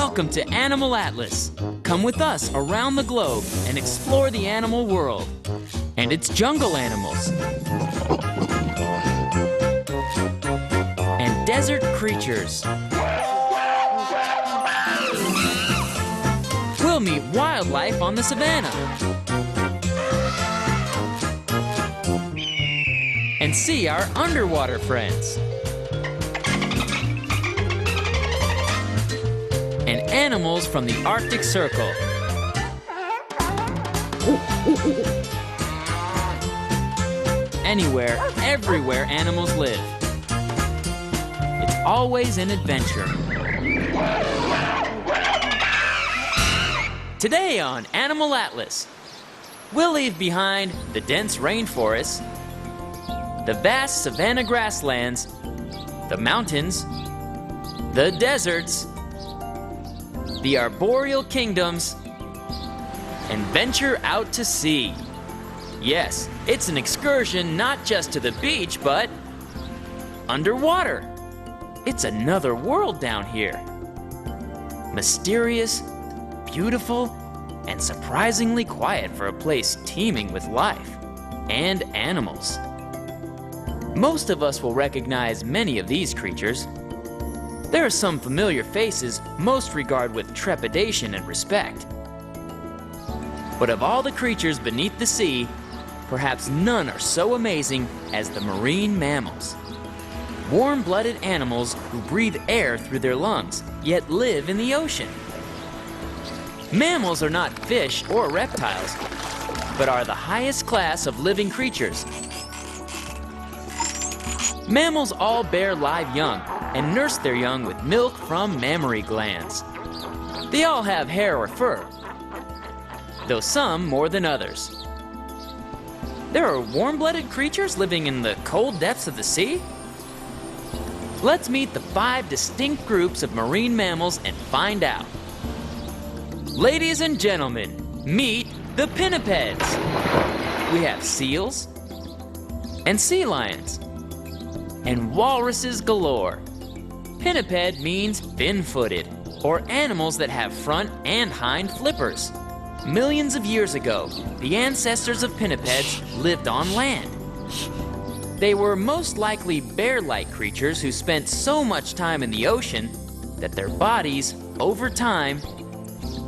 Welcome to Animal Atlas. Come with us around the globe and explore the animal world and its jungle animals and desert creatures. We'll meet wildlife on the savannah and see our underwater friends. And animals from the Arctic Circle. Anywhere, everywhere animals live. It's always an adventure. Today on Animal Atlas, we'll leave behind the dense rainforests, the vast savanna grasslands, the mountains, the deserts, the arboreal kingdoms, and venture out to sea. Yes, it's an excursion not just to the beach, but underwater. It's another world down here. Mysterious, beautiful, and surprisingly quiet for a place teeming with life and animals. Most of us will recognize many of these creatures. There are some familiar faces most regard with trepidation and respect. But of all the creatures beneath the sea, perhaps none are so amazing as the marine mammals. Warm-blooded animals who breathe air through their lungs, yet live in the ocean. Mammals are not fish or reptiles, but are the highest class of living creatures. Mammals all bear live young and nurse their young with milk from mammary glands. They all have hair or fur, though some more than others. There are warm-blooded creatures living in the cold depths of the sea? Let's meet the 5 distinct groups of marine mammals and find out. Ladies and gentlemen, meet the pinnipeds. We have seals and sea lions and walruses galore. Pinniped means fin-footed, or animals that have front and hind flippers. Millions of years ago, the ancestors of pinnipeds lived on land. They were most likely bear-like creatures who spent so much time in the ocean that their bodies, over time,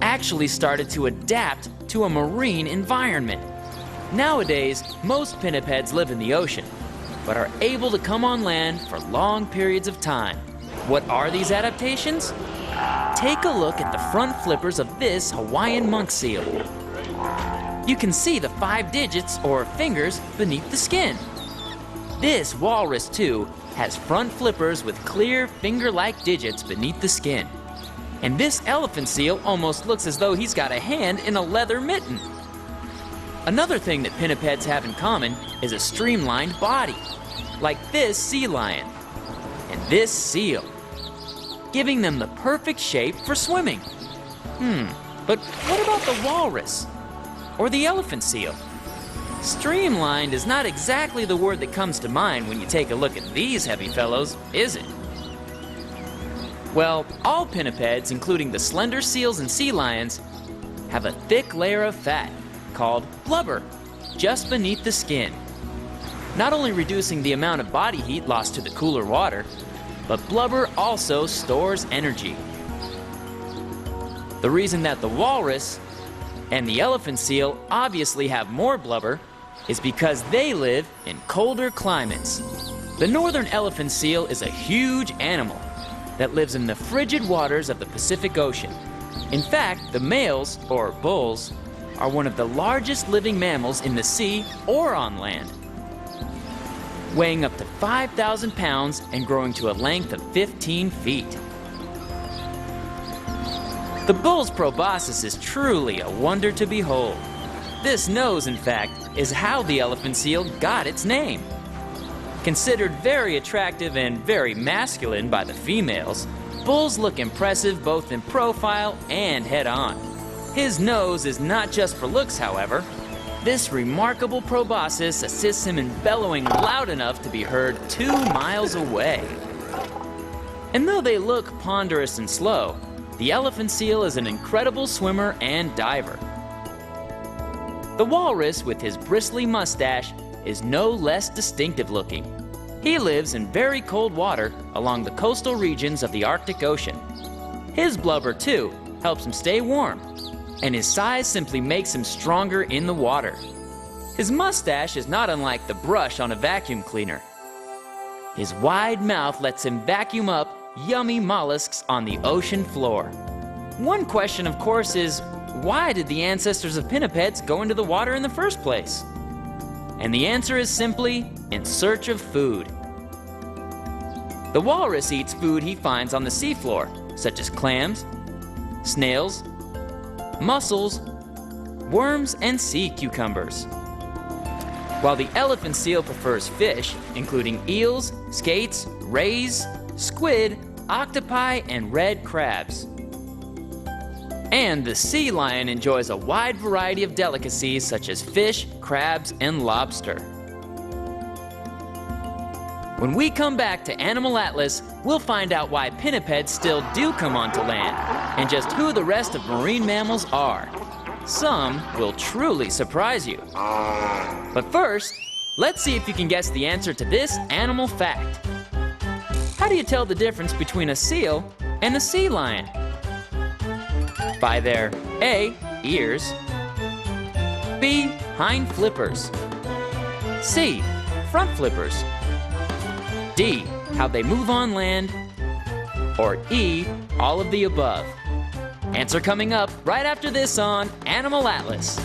actually started to adapt to a marine environment. Nowadays, most pinnipeds live in the ocean, but are able to come on land for long periods of time. What are these adaptations? Take a look at the front flippers of this Hawaiian monk seal. You can see the 5 digits or fingers beneath the skin. This walrus, too, has front flippers with clear finger-like digits beneath the skin. And this elephant seal almost looks as though he's got a hand in a leather mitten. Another thing that pinnipeds have in common is a streamlined body, like this sea lion and this seal, giving them the perfect shape for swimming. But what about the walrus or the elephant seal? Streamlined is not exactly the word that comes to mind when you take a look at these heavy fellows, is it? Well, all pinnipeds, including the slender seals and sea lions, have a thick layer of fat called blubber just beneath the skin, not only reducing the amount of body heat lost to the cooler water, but blubber also stores energy. The reason that the walrus and the elephant seal obviously have more blubber is because they live in colder climates. The northern elephant seal is a huge animal that lives in the frigid waters of the Pacific Ocean. In fact, the males, or bulls, are one of the largest living mammals in the sea or on land, weighing up to 5,000 pounds and growing to a length of 15 feet. The bull's proboscis is truly a wonder to behold. This nose, in fact, is how the elephant seal got its name. Considered very attractive and very masculine by the females, bulls look impressive both in profile and head-on. His nose is not just for looks, however. This remarkable proboscis assists him in bellowing loud enough to be heard 2 miles away. And though they look ponderous and slow, the elephant seal is an incredible swimmer and diver. The walrus, with his bristly mustache, is no less distinctive looking. He lives in very cold water along the coastal regions of the Arctic Ocean. His blubber, too, helps him stay warm, and his size simply makes him stronger in the water. His mustache is not unlike the brush on a vacuum cleaner. His wide mouth lets him vacuum up yummy mollusks on the ocean floor. One question, of course, is why did the ancestors of pinnipeds go into the water in the first place? And the answer is simply in search of food. The walrus eats food he finds on the seafloor, such as clams, snails, mussels, worms, and sea cucumbers. While the elephant seal prefers fish, including eels, skates, rays, squid, octopi, and red crabs. And the sea lion enjoys a wide variety of delicacies such as fish, crabs, and lobster. When we come back to Animal Atlas, we'll find out why pinnipeds still do come onto land, and just who the rest of marine mammals are. Some will truly surprise you. But first, let's see if you can guess the answer to this animal fact. How do you tell the difference between a seal and a sea lion? By their A, ears, B, hind flippers, C, front flippers, D, how they move on land, or E, all of the above. Answer coming up right after this on Animal Atlas.